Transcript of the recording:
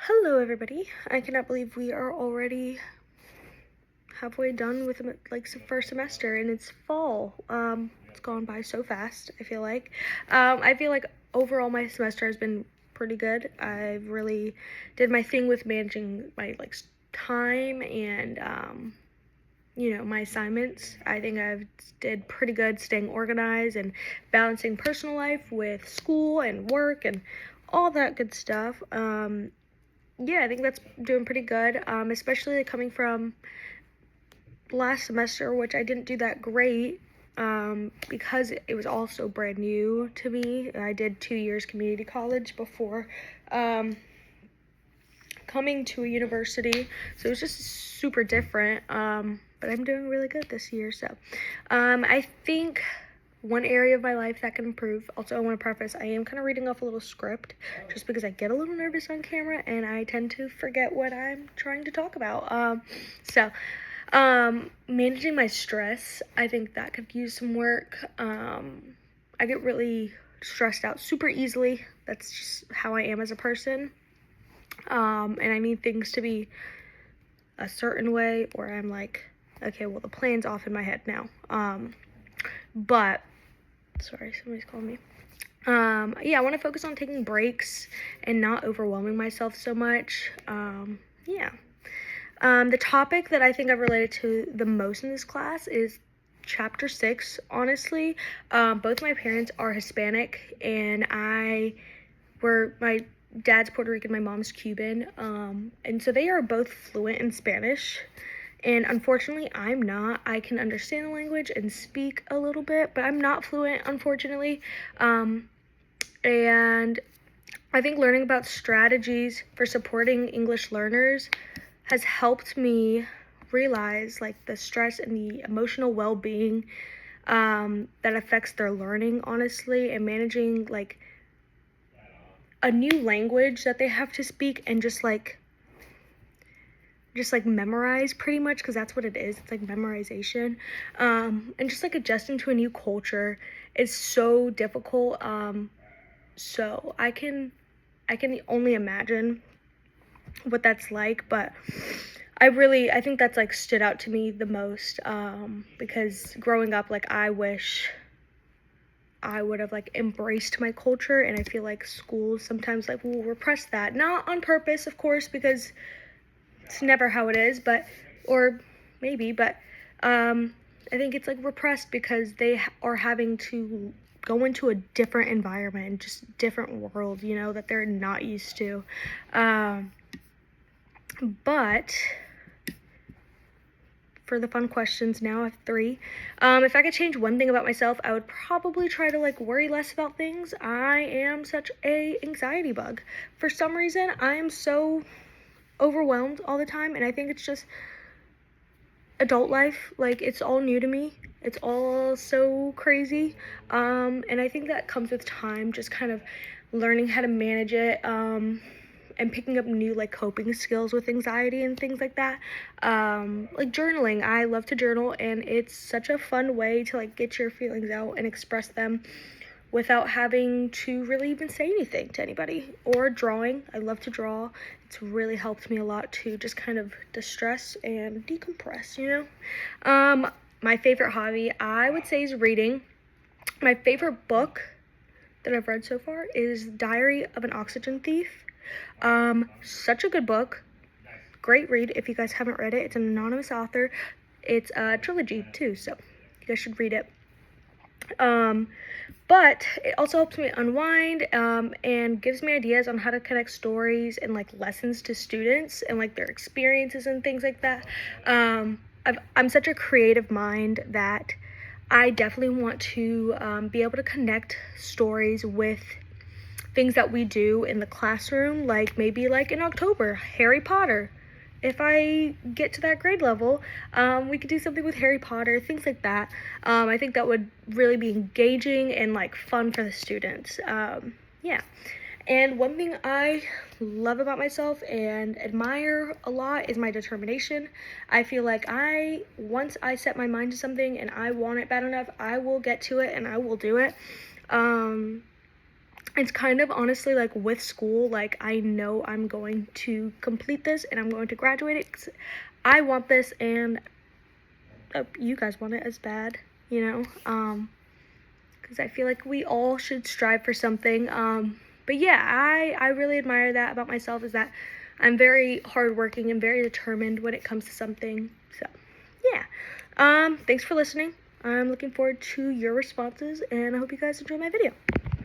Hello, everybody. I cannot believe we are already halfway done with like the first semester, and it's fall. It's gone by so fast. I feel like overall my semester has been pretty good. I really did my thing with managing my time and my assignments. I think I've did pretty good staying organized and balancing personal life with school and work and all that good stuff. Yeah, I think that's doing pretty good, especially coming from last semester, which I didn't do that great because it was all so brand new to me. I did 2 years community college before um, coming to a university, so it was just super different. But I'm doing really good this year, so I think one area of my life that can improve. Also, I want to preface, I am kind of reading off a little script just because I get a little nervous on camera and I tend to forget what I'm trying to talk about. Managing my stress, I think that could use some work. I get really stressed out super easily. That's just how I am as a person. And I need things to be a certain way, or I'm like, okay, well, the plan's off in my head now. But sorry, somebody's calling me. Yeah, I want to focus on taking breaks and not overwhelming myself so much. Yeah. The topic that I think I've related to the most in this class is chapter 6, honestly. Both my parents are Hispanic, and my dad's Puerto Rican, my mom's Cuban. And so they are both fluent in Spanish. And unfortunately, I'm not. I can understand the language and speak a little bit, but I'm not fluent, unfortunately. And I think learning about strategies for supporting English learners has helped me realize like the stress and the emotional well-being that affects their learning, honestly, and managing like a new language that they have to speak and just memorize pretty much, because that's what it is. It's like memorization, and just like adjusting to a new culture is so difficult. So I can only imagine what that's like, but I think that's like stood out to me the most, because growing up, like, I wish I would have like embraced my culture, and I feel like schools sometimes like will repress that, not on purpose, of course, because it's never how it is, or maybe, but I think it's like repressed because they are having to go into a different environment, just different world, that they're not used to. But for the fun questions now, I have 3. If I could change one thing about myself, I would probably try to like worry less about things. I am such a anxiety bug. For some reason, I am so overwhelmed all the time, and I think it's just adult life. Like, it's all new to me. It's all so crazy. And I think that comes with time, just kind of learning how to manage it, and picking up new like coping skills with anxiety and things like that. Like journaling. I love to journal, and it's such a fun way to like get your feelings out and express them without having to really even say anything to anybody. Or drawing. I love to draw. It's really helped me a lot to just kind of distress and decompress, My favorite hobby, I would say, is reading. My favorite book that I've read so far is Diary of an Oxygen Thief. Such a good book. Great read if you guys haven't read it. It's an anonymous author. It's a trilogy too, so you guys should read it. But it also helps me unwind, and gives me ideas on how to connect stories and like lessons to students and like their experiences and things like that. I'm such a creative mind that I definitely want to be able to connect stories with things that we do in the classroom, like maybe like in October, Harry Potter. If I get to that grade level, we could do something with Harry Potter, things like that. I think that would really be engaging and like fun for the students. Yeah. And one thing I love about myself and admire a lot is my determination. I feel like once I set my mind to something and I want it bad enough, I will get to it and I will do it. it's kind of honestly like with school, like I know I'm going to complete this and I'm going to graduate it 'cause I want this, and you guys want it as bad, you know, because I feel like we all should strive for something. But yeah, I really admire that about myself, is that I'm very hardworking and very determined when it comes to something. So yeah, thanks for listening. I'm looking forward to your responses, and I hope you guys enjoy my video.